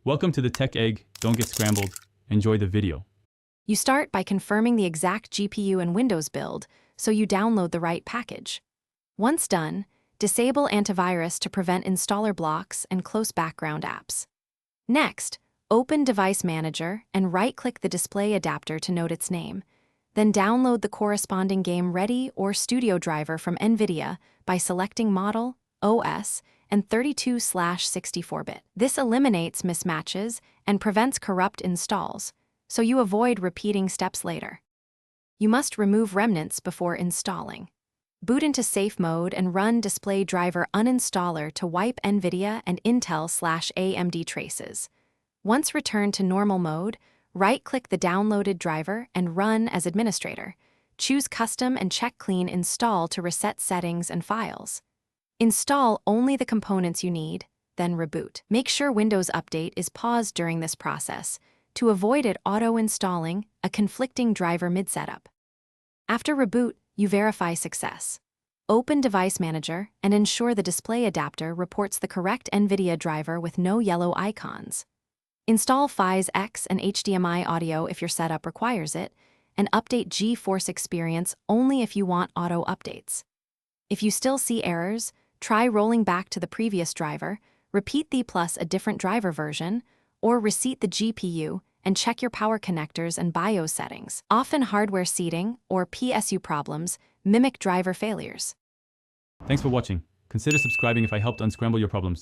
Welcome to the Tech Egg. Don't get scrambled. Enjoy the video. You start by confirming the exact GPU and Windows build, so you download the right package. Once done, disable antivirus to prevent installer blocks and close background apps. Next, open Device Manager and right-click the display adapter to note its name. Then download the corresponding Game Ready or Studio driver from Nvidia by selecting Model, OS, and 32/64-bit. This eliminates mismatches and prevents corrupt installs, so you avoid repeating steps later. You must remove remnants before installing. Boot into safe mode and run display driver uninstaller to wipe Nvidia and Intel/AMD traces. Once returned to normal mode, right-click the downloaded driver and run as administrator. Choose Custom and check Clean Install to reset settings and files. Install only the components you need, then reboot. Make sure Windows Update is paused during this process to avoid it auto-installing a conflicting driver mid-setup. After reboot, you verify success. Open Device Manager and ensure the display adapter reports the correct Nvidia driver with no yellow icons. Install Phys X and HDMI audio if your setup requires it, and update GeForce Experience only if you want auto updates. If you still see errors, try rolling back to the previous driver, repeat the plus a different driver version, or reseat the GPU and check your power connectors and BIOS settings. Often hardware seating or PSU problems mimic driver failures. Thanks for watching. Consider subscribing if I helped unscramble your problems.